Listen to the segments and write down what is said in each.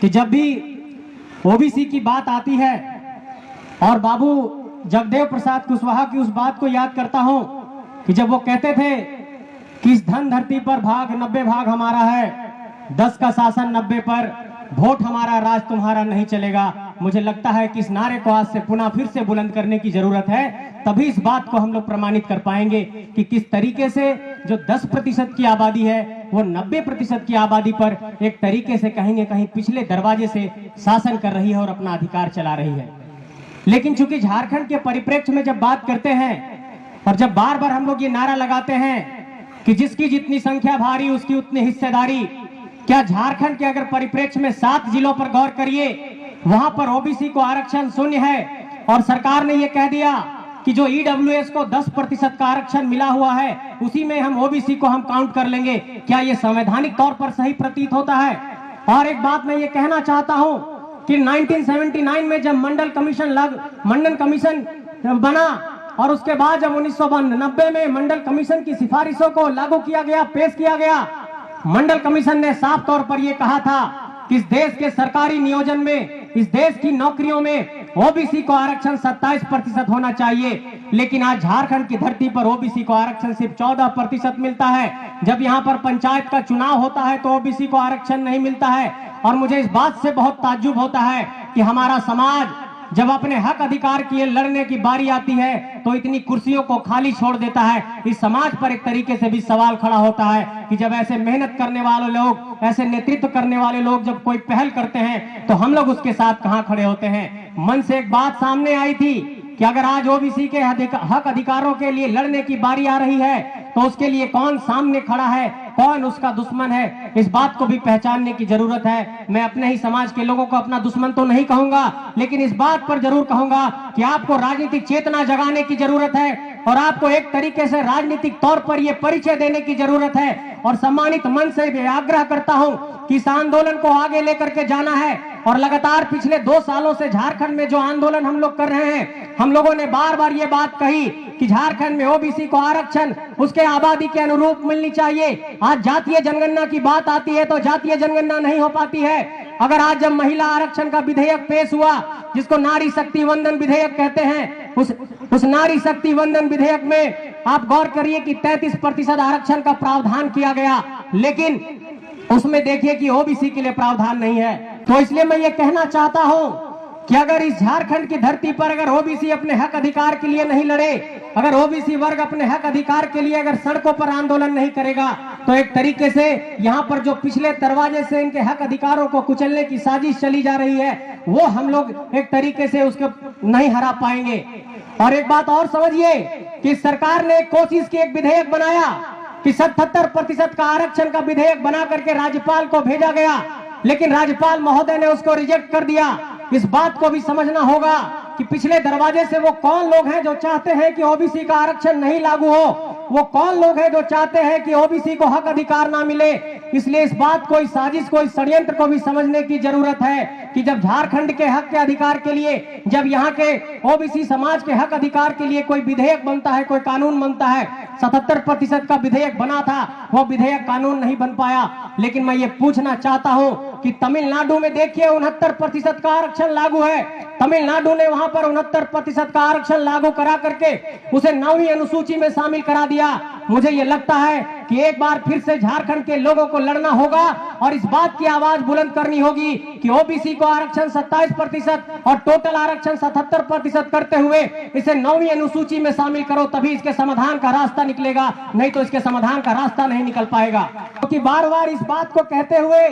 कि जब भी ओबीसी की बात आती है और बाबू जगदेव प्रसाद कुशवाहा की उस बात को याद करता हूं कि जब वो कहते थे कि इस धन धरती पर भाग 90 भाग हमारा है, 10 का शासन 90 पर, वोट हमारा राज तुम्हारा नहीं चलेगा। मुझे लगता है कि इस नारे को आज से पुनः फिर से बुलंद करने की जरूरत है, तभी इस बात को हम लोग प्रमाणित कर पाएंगे कि किस तरीके से जो 10% की आबादी है वो 90% की आबादी पर एक तरीके से कहीं न कहीं पिछले दरवाजे से शासन कर रही है और अपना अधिकार चला रही है। लेकिन चूंकि झारखंड के परिप्रेक्ष्य में जब बात करते हैं और जब बार बार हम लोग ये नारा लगाते हैं कि जिसकी जितनी संख्या भारी उसकी उतनी हिस्सेदारी, क्या झारखंड के अगर परिप्रेक्ष्य में 7 जिलों पर गौर करिए, वहां पर ओबीसी को आरक्षण शून्य है और सरकार ने यह कह दिया कि जो ईडब्ल्यूएस को 10% का आरक्षण मिला हुआ है उसी में हम ओबीसी को हम काउंट कर लेंगे। क्या यह संवैधानिक तौर पर सही प्रतीत होता है? और एक बात मैं ये कहना चाहता हूं कि 1979 में जब मंडल कमीशन बना और उसके बाद जब 1990 में मंडल कमीशन की सिफारिशों को लागू किया गया, पेश किया गया, मंडल कमीशन ने साफ तौर पर यह कहा था कि इस देश के सरकारी नियोजन में, इस देश की नौकरियों में ओबीसी को आरक्षण 27% होना चाहिए। लेकिन आज झारखंड की धरती पर ओबीसी को आरक्षण सिर्फ 14% मिलता है। जब यहाँ पर पंचायत का चुनाव होता है तो ओबीसी को आरक्षण नहीं मिलता है। और मुझे इस बात से बहुत ताज्जुब होता है कि हमारा समाज जब अपने हक अधिकार के लिए लड़ने की बारी आती है तो इतनी कुर्सियों को खाली छोड़ देता है। इस समाज पर एक तरीके से भी सवाल खड़ा होता है कि जब ऐसे मेहनत करने वाले लोग, ऐसे नेतृत्व करने वाले लोग जब कोई पहल करते हैं तो हम लोग उसके साथ कहां खड़े होते हैं। मन से एक बात सामने आई थी कि अगर आज ओबीसी के हक अधिकारों के लिए लड़ने की बारी आ रही है तो उसके लिए कौन सामने खड़ा है, कौन उसका दुश्मन है, इस बात को भी पहचानने की जरूरत है। मैं अपने ही समाज के लोगों को अपना दुश्मन तो नहीं कहूंगा, लेकिन इस बात पर जरूर कहूंगा कि आपको राजनीतिक चेतना जगाने की जरूरत है और आपको एक तरीके से राजनीतिक तौर पर यह परिचय देने की जरूरत है। और सम्मानित मन से भी आग्रह करता हूं कि इस आंदोलन को आगे लेकर के जाना है। और लगातार पिछले 2 सालों से झारखंड में जो आंदोलन हम लोग कर रहे हैं, हम लोगों ने बार बार ये बात कही कि झारखंड में ओबीसी को आरक्षण उसके आबादी के अनुरूप मिलनी चाहिए। आज जातीय जनगणना की बात आती है तो जातीय जनगणना नहीं हो पाती है। अगर आज जब महिला आरक्षण का विधेयक पेश हुआ, जिसको नारी शक्ति वंदन विधेयक कहते हैं, उस नारी शक्ति वंदन विधेयक में आप गौर करिए कि 33% आरक्षण का प्रावधान किया गया, लेकिन उसमें देखिए कि ओबीसी के लिए प्रावधान नहीं है। तो इसलिए मैं ये कहना चाहता हूं कि अगर इस झारखंड की धरती पर अगर ओबीसी अपने हक अधिकार के लिए नहीं लड़े, अगर ओबीसी वर्ग अपने हक अधिकार के लिए अगर सड़कों पर आंदोलन नहीं करेगा, तो एक तरीके से यहाँ पर जो पिछले दरवाजे से इनके हक अधिकारों को कुचलने की साजिश चली जा रही है, वो हम लोग एक तरीके से उसको नहीं हरा पाएंगे। और एक बात और समझिए कि सरकार ने कोशिश की, एक विधेयक बनाया कि 77% का आरक्षण का विधेयक बना करके राज्यपाल को भेजा गया, लेकिन राज्यपाल महोदय ने उसको रिजेक्ट कर दिया। इस बात को भी समझना होगा कि पिछले दरवाजे से वो कौन लोग हैं जो चाहते हैं कि ओबीसी का आरक्षण नहीं लागू हो, वो कौन लोग हैं जो चाहते हैं कि ओबीसी को हक अधिकार ना मिले। इसलिए इस बात को, इस साजिश को, इस षड्यंत्र को भी समझने की जरूरत है कि जब झारखंड के हक के अधिकार के लिए, जब यहाँ के ओबीसी समाज के हक अधिकार के लिए कोई विधेयक बनता है, कोई कानून बनता है, 77% का विधेयक बना था, वो विधेयक कानून नहीं बन पाया। लेकिन मैं ये पूछना चाहता हूं कि तमिलनाडु में देखिए 69% का आरक्षण लागू है। तमिलनाडु ने वहां पर 69% का आरक्षण लागू करा करके उसे 9वीं अनुसूची में शामिल करा दिया। मुझे ये लगता है कि एक बार फिर से झारखंड के लोगों को लड़ना होगा और इस बात की आवाज बुलंद करनी होगी कि ओबीसी को आरक्षण 27% और टोटल आरक्षण 77% करते हुए इसे 9वीं अनुसूची में शामिल करो, तभी इसके समाधान का रास्ता निकलेगा, नहीं तो इसके समाधान का रास्ता नहीं निकल पाएगा। क्योंकि बार बार इस बात को कहते हुए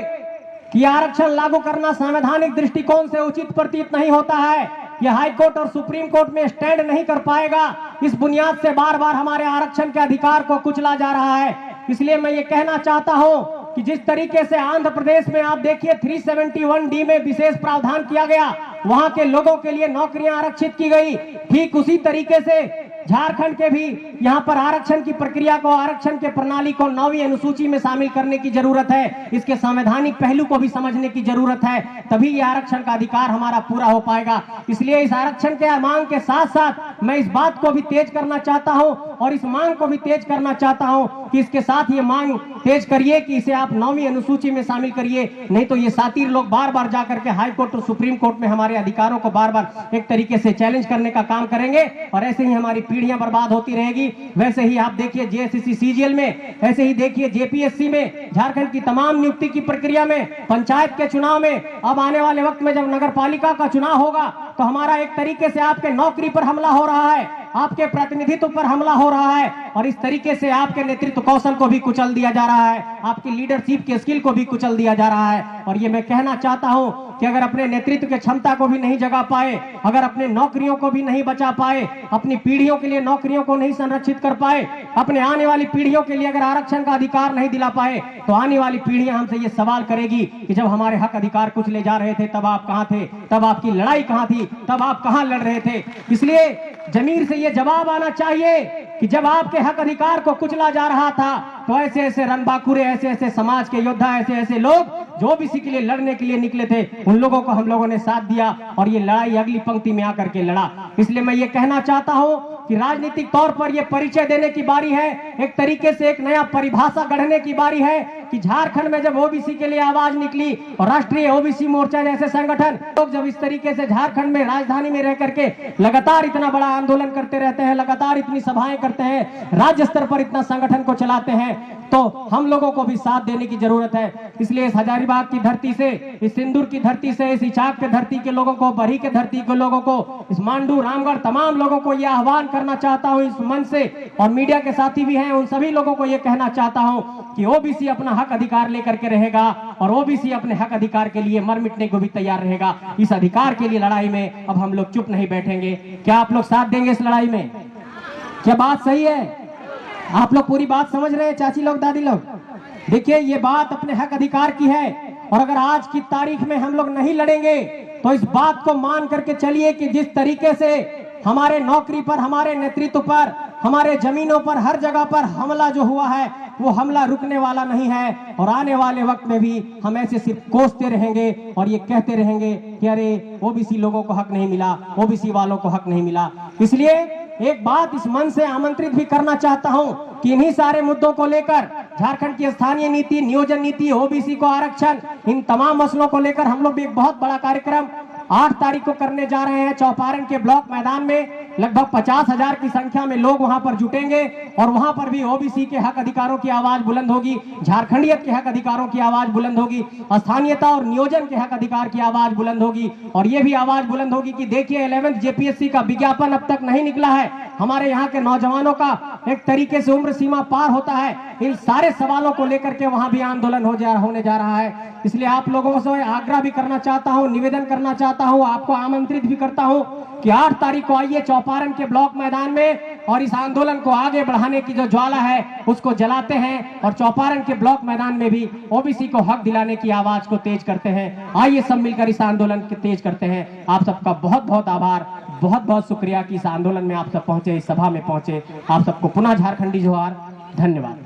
कि आरक्षण लागू करना संवैधानिक दृष्टिकोण से उचित प्रतीत नहीं होता है, यह हाई कोर्ट और सुप्रीम कोर्ट में स्टैंड नहीं कर पाएगा। इस बुनियाद से बार बार हमारे आरक्षण के अधिकार को कुचला जा रहा है। इसलिए मैं ये कहना चाहता हूं कि जिस तरीके से आंध्र प्रदेश में आप देखिए 371D में विशेष प्रावधान किया गया, वहां के लोगों के लिए नौकरियां आरक्षित की गई, ठीक उसी तरीके से झारखंड के भी यहाँ पर आरक्षण की प्रक्रिया को, आरक्षण के प्रणाली को 9वीं अनुसूची में शामिल करने की जरूरत है। इसके संवैधानिक पहलू को भी समझने की जरूरत है, तभी ये आरक्षण का अधिकार हमारा पूरा हो पाएगा। इसलिए इस आरक्षण के मांग के साथ साथ मैं इस बात को भी तेज करना चाहता हूं और इस मांग को भी तेज करना चाहता हूं कि इसके साथ ये मांग तेज करिए कि इसे आप 9वीं अनुसूची में शामिल करिए। नहीं तो ये सातिर लोग बार बार जाकर के हाई कोर्ट और सुप्रीम कोर्ट में हमारे अधिकारों को बार बार एक तरीके से चैलेंज करने का काम करेंगे और ऐसे ही हमारी पीढ़ियां बर्बाद होती रहेगी। वैसे ही आप देखिए जेएसएससी सीजीएल में, ऐसे ही देखिए जेपीएससी में, झारखंड की तमाम नियुक्ति की प्रक्रिया में, पंचायत के चुनाव में, अब आने वाले वक्त में जब नगर पालिका का चुनाव होगा तो हमारा एक तरीके से आपके नौकरी पर हमला हो रहा है, आपके प्रतिनिधित्व पर हमला हो रहा है और इस तरीके से आपके नेतृत्व कौशल को भी कुचल दिया जा रहा है, आपकी लीडरशिप के स्किल को भी कुचल दिया जा रहा है। और ये मैं कहना चाहता हूं कि अगर अपने नेतृत्व के क्षमता को भी नहीं जगा पाए, अगर अपने नौकरियों को भी नहीं बचा पाए, अपनी पीढ़ियों के लिए नौकरियों को नहीं संरक्षित कर पाए, अपने आने वाली पीढ़ियों के लिए अगर आरक्षण का अधिकार नहीं दिला पाए, तो आने वाली पीढ़ियां हमसे ये सवाल करेगी कि जब हमारे हक अधिकार कुछ ले जा रहे थे तब आप कहां थे, तब आपकी लड़ाई कहां थी, तब आप कहां लड़ रहे थे। इसलिए जमीर से ये जवाब आना चाहिए कि जब आपके हक अधिकार को कुचला जा रहा था तो ऐसे ऐसे रणबांकुरे, ऐसे ऐसे समाज के योद्धा, ऐसे ऐसे लोग जो ओबीसी के लिए लड़ने के लिए निकले थे, उन लोगों को हम लोगों ने साथ दिया और ये लड़ाई अगली पंक्ति में आकर के लड़ा। इसलिए मैं ये कहना चाहता हूं कि राजनीतिक तौर पर यह परिचय देने की बारी है, एक तरीके से एक नया परिभाषा गढ़ने की बारी है कि झारखंड में जब ओबीसी के लिए आवाज निकली और राष्ट्रीय ओबीसी मोर्चा जैसे संगठन लोग जब इस तरीके से झारखंड में राजधानी में रह करके लगातार इतना बड़ा आंदोलन करते रहते हैं, लगातार इतनी सभाएं करते हैं, राज्य स्तर पर इतना संगठन को चलाते हैं, तो हम लोगों को भी साथ देने की जरूरत है। इसलिए इस हजारीबाग की धरती से, इस सिंदूर की धरती से, इस इचाक के धरती के लोगों को, बरही के धरती के लोगों को, इस मांडू, रामगढ़, तमाम लोगों को यह आह्वान करना चाहता हूं इस मंच से, और मीडिया के साथी भी हैं, उन सभी लोगों को यह कहना चाहता हूं कि ओबीसी अपना हक अधिकार लेकर के रहेगा और ओबीसी अपने हक अधिकार के लिए मर मिटने को भी तैयार रहेगा। इस अधिकार के लिए लड़ाई में अब हम लोग चुप नहीं बैठेंगे। क्या आप लोग साथ देंगे इस लड़ाई में? क्या बात सही है? आप लोग पूरी बात समझ रहे हैं चाची लोग, दादी लोग? देखिए ये बात अपने हक अधिकार की है और अगर आज की तारीख में हम लोग नहीं लड़ेंगे तो इस बात को मान करके चलिए कि जिस तरीके से हमारे नौकरी पर, हमारे नेतृत्व पर, हमारे जमीनों पर, हर जगह पर हमला जो हुआ है वो हमला रुकने वाला नहीं है और आने वाले वक्त में भी हम ऐसे सिर्फ कोसते रहेंगे और ये कहते रहेंगे कि अरे ओबीसी लोगों को हक नहीं मिला, ओबीसी वालों को हक नहीं मिला। इसलिए एक बात इस मन से आमंत्रित भी करना चाहता हूं कि इन्हीं सारे मुद्दों को लेकर झारखंड की स्थानीय नीति, नियोजन नीति, ओबीसी को आरक्षण, इन तमाम मसलों को लेकर हम लोग भी एक बहुत बड़ा कार्यक्रम 8 तारीख को करने जा रहे हैं। चौपारण के ब्लॉक मैदान में लगभग 50,000 की संख्या में लोग वहां पर जुटेंगे और वहां पर भी ओबीसी के हक अधिकारों की आवाज बुलंद होगी, झारखंडियत के हक अधिकारों की आवाज बुलंद होगी, स्थानीयता और नियोजन के हक अधिकार की आवाज बुलंद होगी और ये भी आवाज बुलंद होगी कि देखिए 11th जेपीएससी का विज्ञापन अब तक नहीं निकला है, हमारे यहाँ के नौजवानों का एक तरीके से उम्र सीमा पार होता है। इन सारे सवालों को लेकर के वहां भी आंदोलन होने जा रहा है। इसलिए आप लोगों से आग्रह भी करना चाहता हूं, निवेदन करना चाहता हूं, आपको आमंत्रित भी करता हूं कि 8 तारीख को आइए चौपारण के ब्लॉक मैदान में और इस आंदोलन को आगे बढ़ाने की जो ज्वाला है उसको जलाते हैं और चौपारण के ब्लॉक मैदान में भी ओबीसी को हक दिलाने की आवाज को तेज करते हैं। आइए सब मिलकर इस आंदोलन को तेज करते हैं। आप सबका बहुत बहुत आभार, बहुत बहुत शुक्रिया कि इस आंदोलन में आप सब पहुंचे, इस सभा में पहुंचे। आप सबको पुनः झारखंडी जोहार, धन्यवाद।